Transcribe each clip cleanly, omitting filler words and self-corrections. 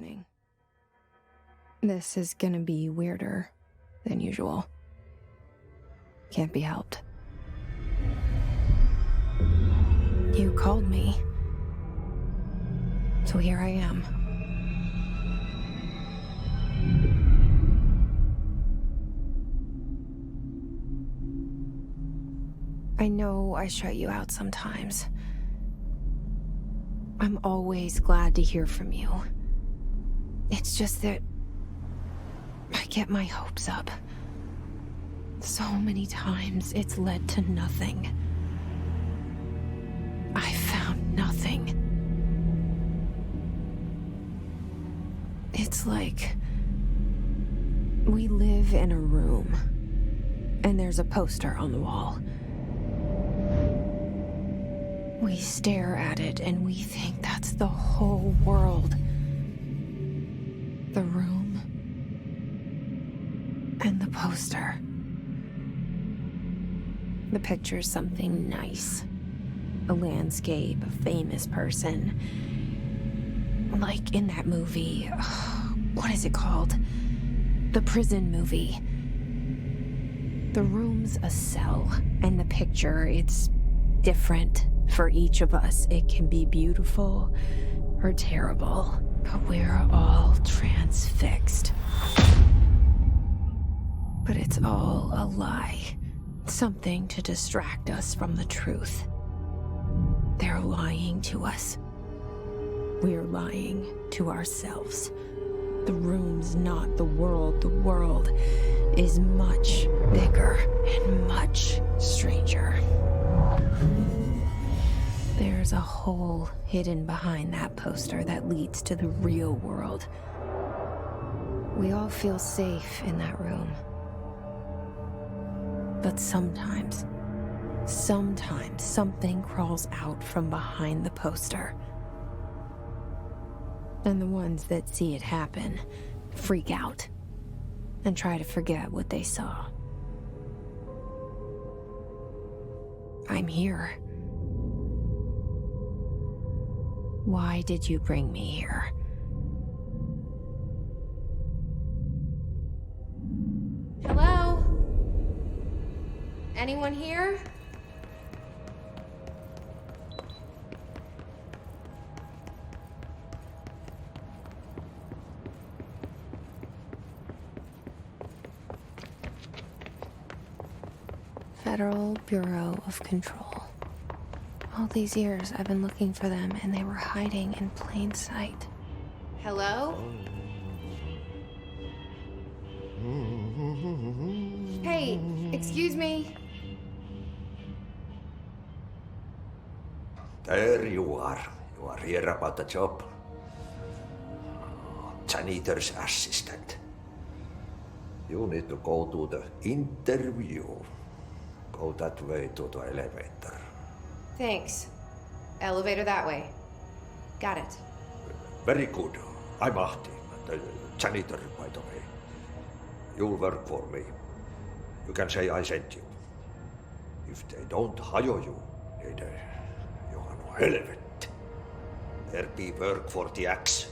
warning. This is gonna be weirder than usual. Can't be helped. You called me. So here I am. I know I shut you out sometimes. I'm always glad to hear from you. It's just that I get my hopes up. So many times it's led to nothing. I found nothing. It's like we live in a room and there's a poster on the wall. We stare at it and we think that's the whole world. The room and the poster. The picture's something nice. A landscape, a famous person. Like in that movie, what is it called? The prison movie. The room's a cell, and the picture, it's different for each of us. It can be beautiful or terrible, but we're all transfixed. But it's all a lie. Something to distract us from the truth. They're lying to us. We're lying to ourselves. The room's not the world. The world is much bigger and much stranger. There's a hole hidden behind that poster that leads to the real world. We all feel safe in that room. But sometimes something crawls out from behind the poster. And the ones that see it happen freak out and try to forget what they saw. I'm here. Why did you bring me here? Hello? Anyone here? Federal Bureau of Control. All these years I've been looking for them and they were hiding in plain sight. Hello? Hey, excuse me. There you are. You are here about the job. Janitor's assistant. You need to go to the interview. Go that way to the elevator. Thanks. Elevator that way. Got it. Very good. I'm Ahti, the janitor, by the way. You'll work for me. You can say I sent you. If they don't hire you, then you are no helvet. There be work for the axe.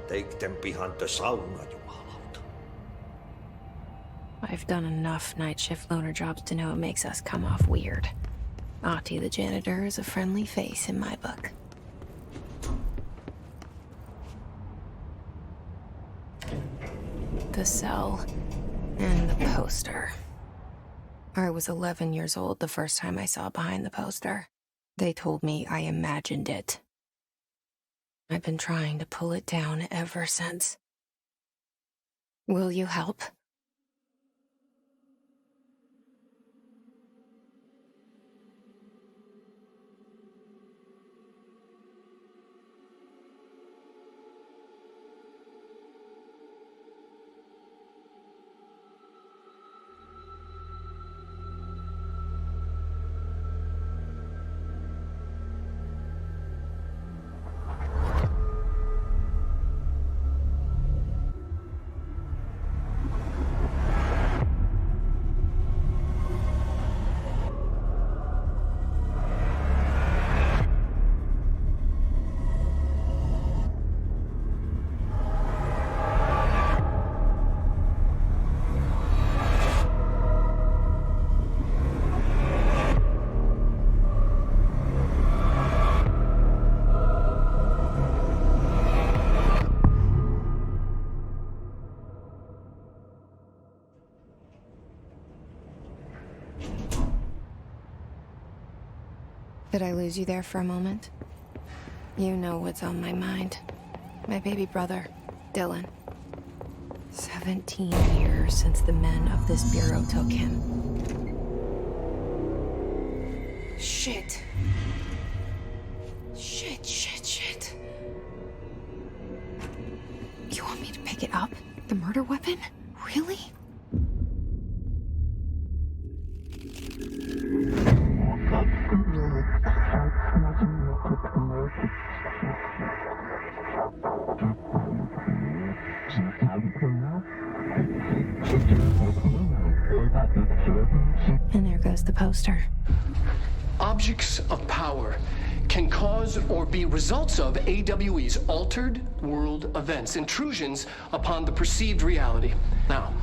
Take them behind the sauna, you halved. I've done enough night shift loner jobs to know it makes us come off weird. Ahti the janitor is a friendly face in my book. The cell and the poster. I was 11 years old the first time I saw behind the poster. They told me I imagined it. I've been trying to pull it down ever since. Will you help? Did I lose you there for a moment? You know what's on my mind. My baby brother, Dylan. 17 years since the men of this bureau took him. Shit. Shit. You want me to pick it up? The murder weapon? Really? And there goes the poster. Objects of power can cause or be results of AWE's altered world events, intrusions upon the perceived reality. Now,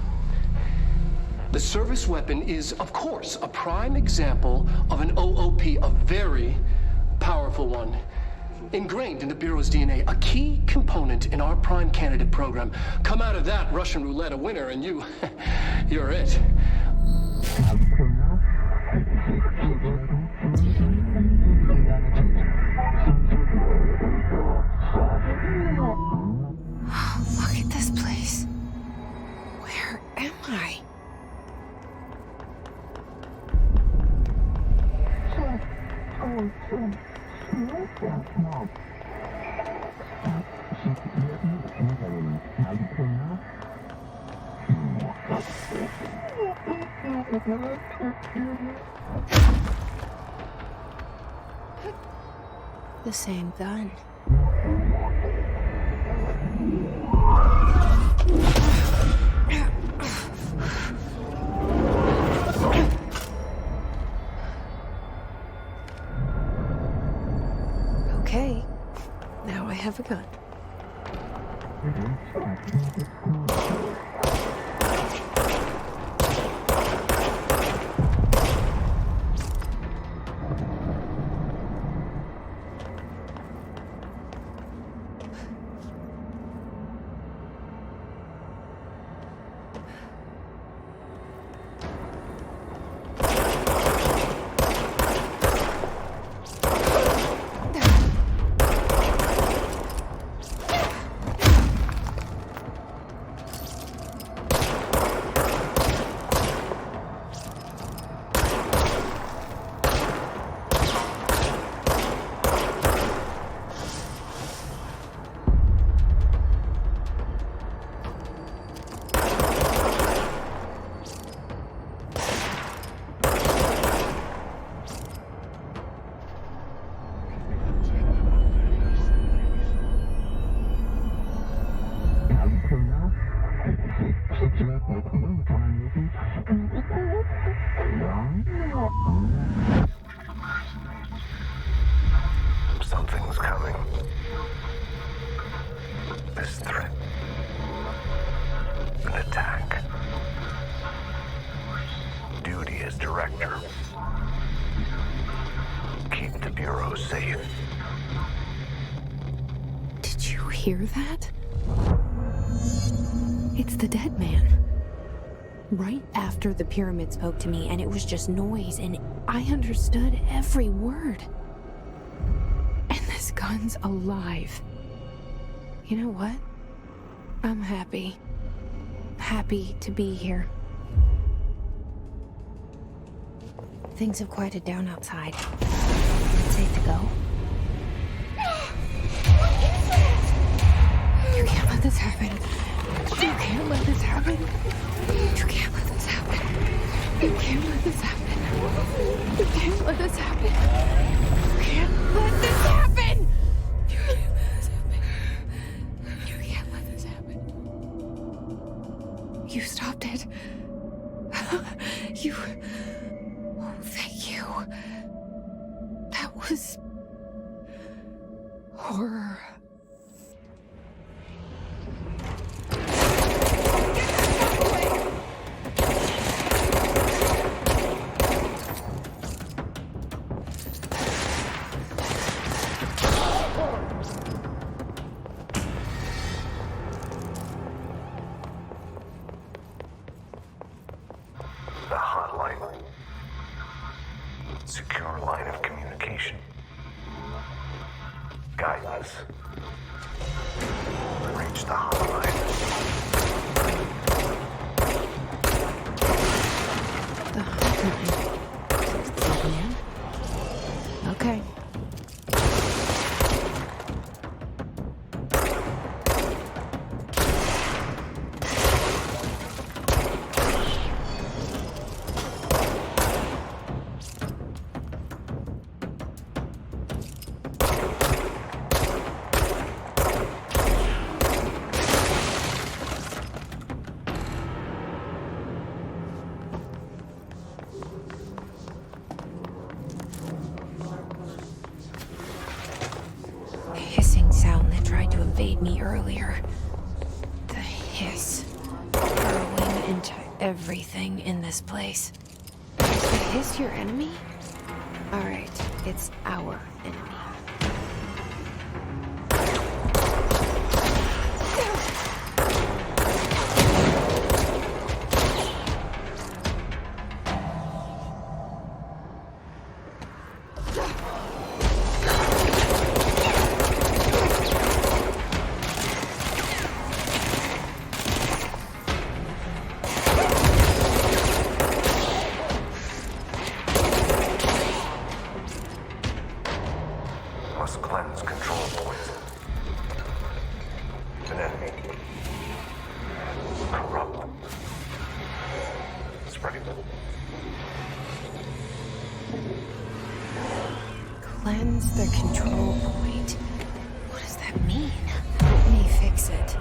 the service weapon is, of course, a prime example of an OOP, a very powerful one. Ingrained in the Bureau's DNA, a key component in our prime candidate program. Come out of that Russian roulette a winner and you're it. Look at this place. Where am I? The same gun. Okay, now I have a gun. Something's coming. This threat. An attack. Duty as director. Keep the Bureau safe. Did you hear that? It's the dead man. Right after the pyramid spoke to me, and it was just noise, and I understood every word. And this gun's alive. You know what? I'm happy. Happy to be here. Things have quieted down outside. Is it safe to go? You can't let this happen. You can't let this happen. You can't let this happen. You can't let this happen. You can't let this happen. You can't let this happen. You can't let this happen. You can't let this happen. You stopped it. You... Oh, thank you. That was... horror. The hotline. Secure line of communication. Guidance. Reach the hotline. The hotline. Okay. Sound that tried to invade me earlier. The hiss. Burrowing into everything in this place. Is the hiss your enemy? Alright, it's our enemy. Must cleanse control poison. An enemy. Corrupt. Spreading them. Cleanse the control point. What does that mean? Let me fix it.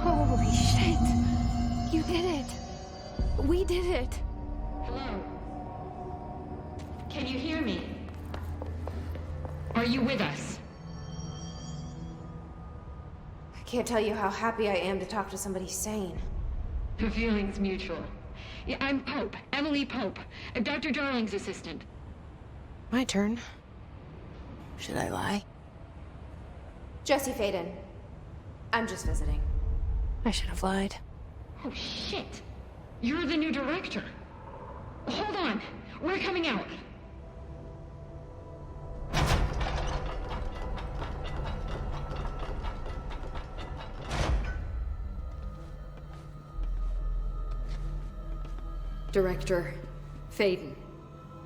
Holy shit! You did it! We did it! Hello? Can you hear me? Are you with us? I can't tell you how happy I am to talk to somebody sane. The feeling's mutual. Yeah, I'm Pope, Emily Pope, Dr. Darling's assistant. My turn. Should I lie? Jesse Faden. I'm just visiting. I should have lied. Oh, shit. You're the new director. Hold on. We're coming out. Director Faden.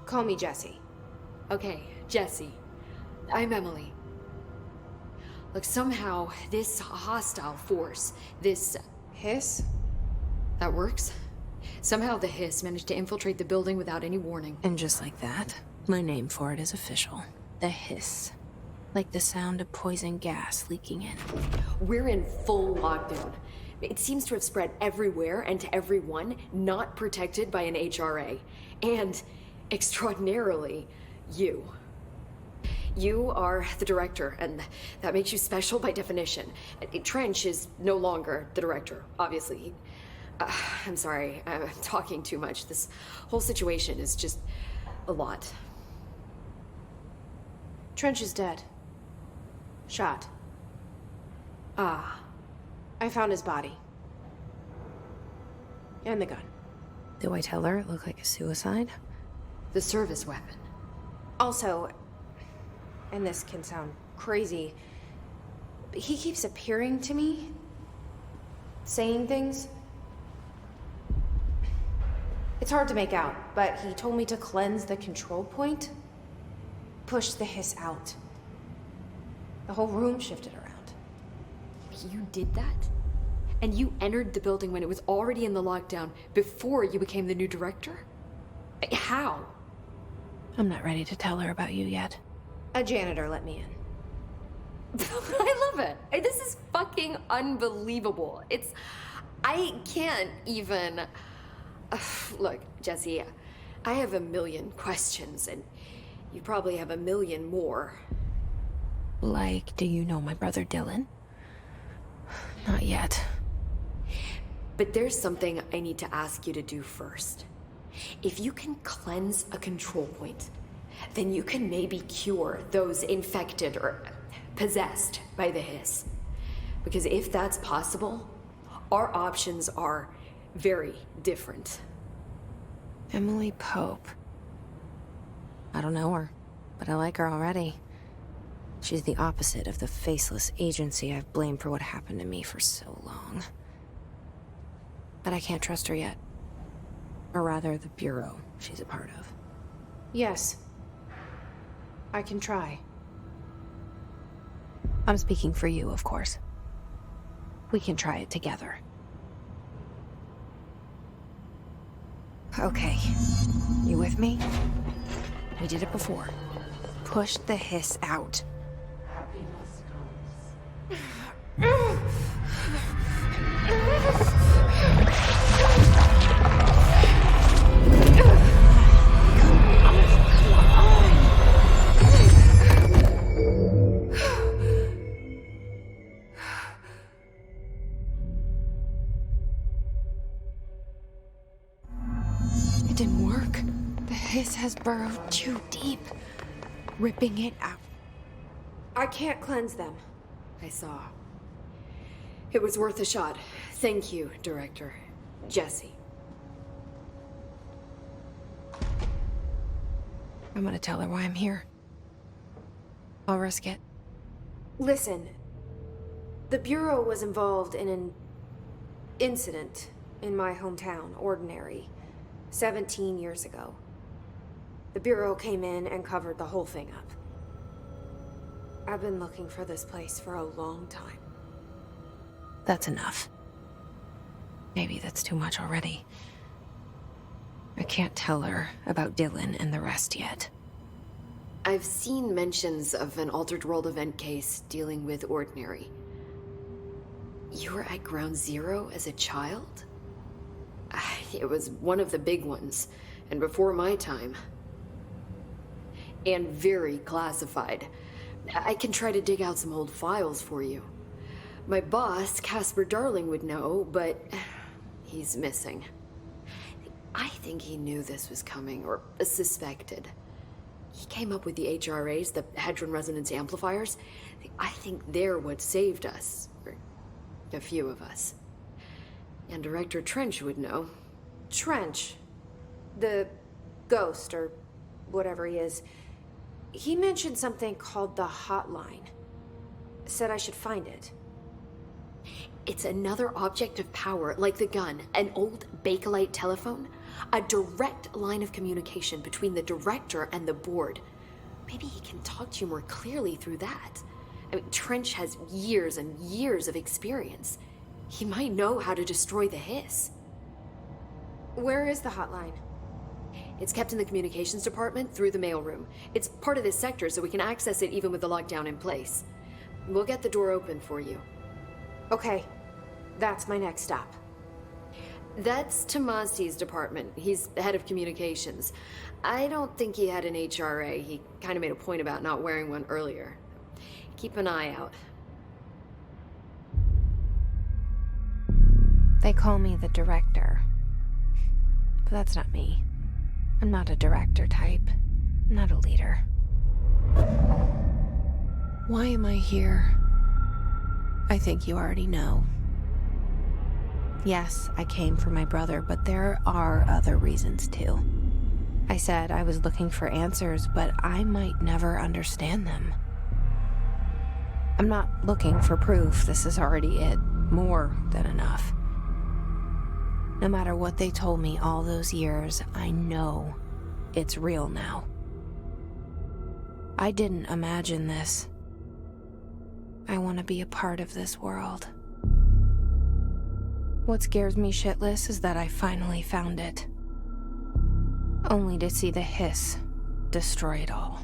Call me Jesse. Okay, Jesse. I'm Emily. Look, somehow this hostile force, this... Hiss? that works? Somehow the hiss managed to infiltrate the building without any warning. And just like that, my name for it is official. The hiss. Like the sound of poison gas leaking in. We're in full lockdown. It seems to have spread everywhere and to everyone, not protected by an HRA. And, extraordinarily, you. You are the director, and that makes you special by definition. Trench is no longer the director, obviously. I'm sorry, I'm talking too much. This whole situation is just a lot. Trench is dead. Shot. Ah. I found his body. And the gun. Do I tell her it looked like a suicide? The service weapon. Also, and this can sound crazy, but he keeps appearing to me, saying things. It's hard to make out, but he told me to cleanse the control point, push the hiss out. The whole room shifted around. You did that? And you entered the building when it was already in the lockdown before you became the new director? How? I'm not ready to tell her about you yet. A janitor let me in. I love it. This is fucking unbelievable. I can't even... Look, Jesse, I have a million questions, and you probably have a million more. Like, do you know my brother Dylan? Not yet. But there's something I need to ask you to do first. If you can cleanse a control point, then you can maybe cure those infected or possessed by the hiss. Because if that's possible, our options are very different. Emily Pope. I don't know her, but I like her already. She's the opposite of the faceless agency I've blamed for what happened to me for so long. But I can't trust her yet. Or rather, the bureau she's a part of. Yes. I can try. I'm speaking for you, of course. We can try it together. Okay. You with me? We did it before. Push the hiss out. It didn't work. The hiss has burrowed too deep, ripping it out. I can't cleanse them. I saw. It was worth a shot. Thank you, Director. Jesse. I'm gonna tell her why I'm here. I'll risk it. Listen, the Bureau was involved in an incident in my hometown, Ordinary, 17 years ago. The Bureau came in and covered the whole thing up. I've been looking for this place for a long time. That's enough. Maybe that's too much already. I can't tell her about Dylan and the rest yet. I've seen mentions of an Altered World event case dealing with Ordinary. You were at Ground Zero as a child? It was one of the big ones, and before my time. And very classified. I can try to dig out some old files for you. My boss, Casper Darling, would know, but he's missing. I think he knew this was coming, or suspected. He came up with the HRAs, the Hadron Resonance Amplifiers. I think they're what saved us, or a few of us. And Director Trench would know. Trench, the ghost, or whatever he is, he mentioned something called the Hotline. Said I should find it. It's another object of power, like the gun, an old Bakelite telephone. A direct line of communication between the director and the board. Maybe he can talk to you more clearly through that. I mean, Trench has years and years of experience. He might know how to destroy the hiss. Where is the hotline? It's kept in the communications department through the mailroom. It's part of this sector, so we can access it even with the lockdown in place. We'll get the door open for you. Okay, that's my next stop. That's Tomasi's department. He's the head of communications. I don't think he had an HRA. He kind of made a point about not wearing one earlier. Keep an eye out. They call me the director. But that's not me. I'm not a director type. I'm not a leader. Why am I here? I think you already know. Yes, I came for my brother, but there are other reasons too. I said I was looking for answers, but I might never understand them. I'm not looking for proof. This is already it. More than enough. No matter what they told me all those years, I know it's real now. I didn't imagine this. I want to be a part of this world. What scares me shitless is that I finally found it. Only to see the hiss destroy it all.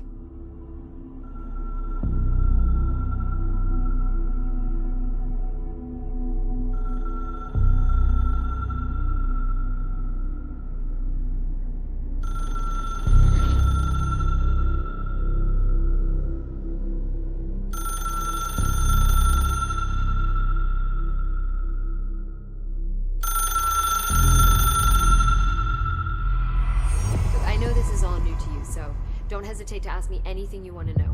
Don't hesitate to ask me anything you want to know.